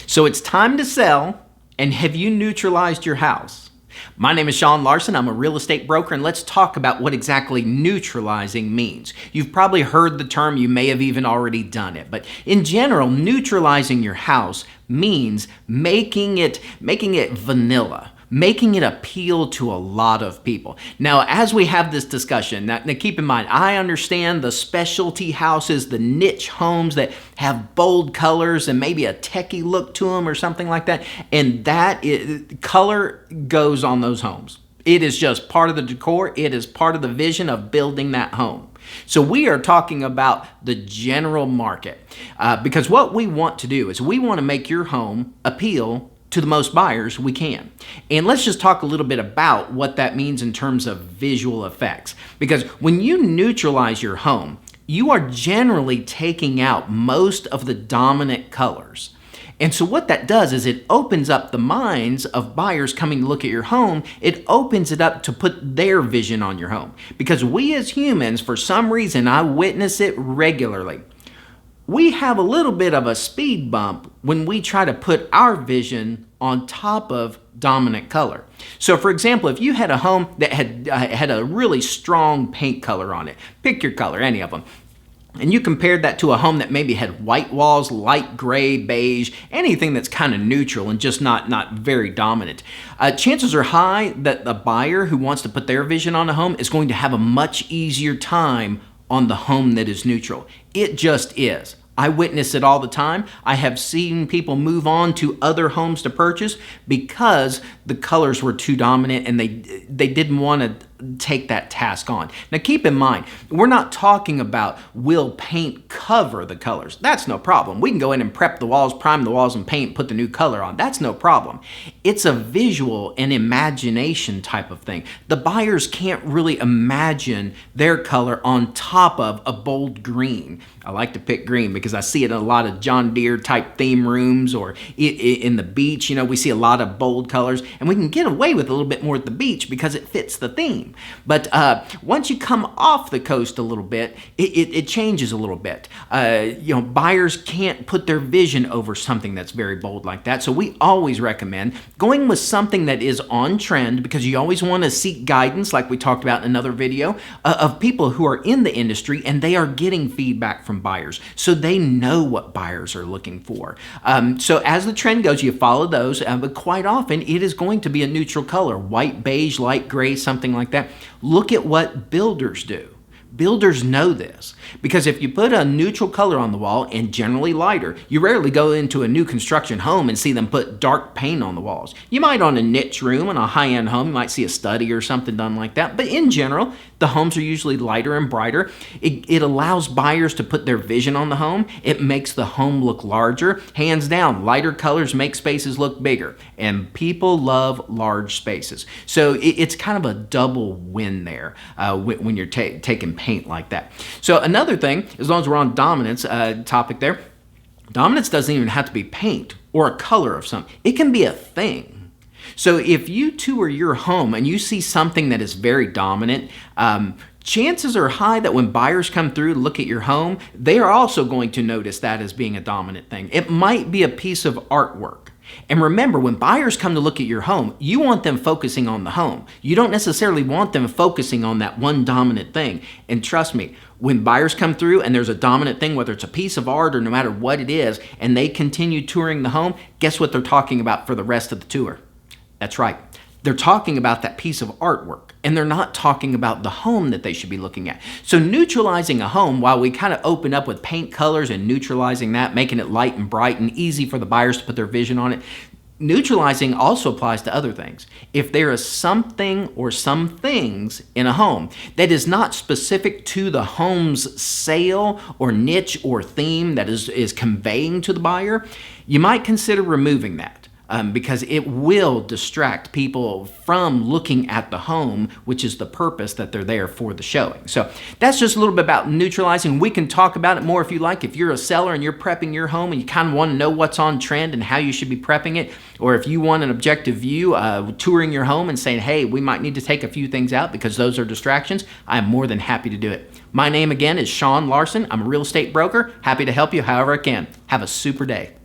So it's time to sell, and have you neutralized your house? My name is Sean Larson. I'm a real estate broker, and let's talk about what exactly neutralizing means. You've probably heard the term, you may have even already done it, but in general, neutralizing your house means making it vanilla. Making it appeal to a lot of people. Now, as we have this discussion, now keep in mind, I understand the specialty houses, the niche homes that have bold colors and maybe a techie look to them or something like that, and color goes on those homes. It is just part of the decor. It is part of the vision of building that home. So we are talking about the general market because what we want to do is we want to make your home appeal to the most buyers we can. And let's just talk a little bit about what that means in terms of visual effects. Because when you neutralize your home, you are generally taking out most of the dominant colors. And so what that does is it opens up the minds of buyers coming to look at your home. It opens it up to put their vision on your home. Because we as humans, for some reason, I witness it regularly. We have a little bit of a speed bump when we try to put our vision on top of dominant color. So for example, if you had a home that had a really strong paint color on it, pick your color, any of them, and you compared that to a home that maybe had white walls, light gray, beige, anything that's kind of neutral and just not very dominant, chances are high that the buyer who wants to put their vision on a home is going to have a much easier time on the home that is neutral. It just is. I witness it all the time. I have seen people move on to other homes to purchase because the colors were too dominant and they didn't want to take that task on. Now keep in mind, we're not talking about will paint cover the colors. That's no problem. We can go in and prep the walls, prime the walls and paint, put the new color on. That's no problem. It's a visual and imagination type of thing. The buyers can't really imagine their color on top of a bold green. I like to pick green because I see it in a lot of John Deere type theme rooms or in the beach. You know, we see a lot of bold colors and we can get away with a little bit more at the beach because it fits the theme. But once you come off the coast a little bit, it changes a little bit. Buyers can't put their vision over something that's very bold like that. So we always recommend going with something that is on trend because you always want to seek guidance, like we talked about in another video, of people who are in the industry and they are getting feedback from buyers. So they know what buyers are looking for. So as the trend goes, you follow those, but quite often it is going to be a neutral color, white, beige, light gray, something like that. Look at what builders do. Builders know this because if you put a neutral color on the wall and generally lighter, you rarely go into a new construction home and see them put dark paint on the walls. You might on a niche room in a high-end home, you might see a study or something done like that, but in general, the homes are usually lighter and brighter. It allows buyers to put their vision on the home. It makes the home look larger. Hands down, lighter colors make spaces look bigger, and people love large spaces. So it's kind of a double win there when you're taking paint like that. So another thing, as long as we're on dominance topic there, dominance doesn't even have to be paint or a color of something. It can be a thing. So if you tour your home and you see something that is very dominant, chances are high that when buyers come through to look at your home, they are also going to notice that as being a dominant thing. It might be a piece of artwork. And remember, when buyers come to look at your home, you want them focusing on the home. You don't necessarily want them focusing on that one dominant thing. And trust me, when buyers come through and there's a dominant thing, whether it's a piece of art or no matter what it is, and they continue touring the home, guess what they're talking about for the rest of the tour? That's right. They're talking about that piece of artwork, and they're not talking about the home that they should be looking at. So neutralizing a home, while we kind of open up with paint colors and neutralizing that, making it light and bright and easy for the buyers to put their vision on it, neutralizing also applies to other things. If there is something or some things in a home that is not specific to the home's sale or niche or theme that is conveying to the buyer, you might consider removing that. Because it will distract people from looking at the home, which is the purpose that they're there for the showing. So that's just a little bit about neutralizing. We can talk about it more if you like. If you're a seller and you're prepping your home and you kind of want to know what's on trend and how you should be prepping it, or if you want an objective view, touring your home and saying, hey, we might need to take a few things out because those are distractions, I'm more than happy to do it. My name again is Sean Larson. I'm a real estate broker. Happy to help you however I can. Have a super day.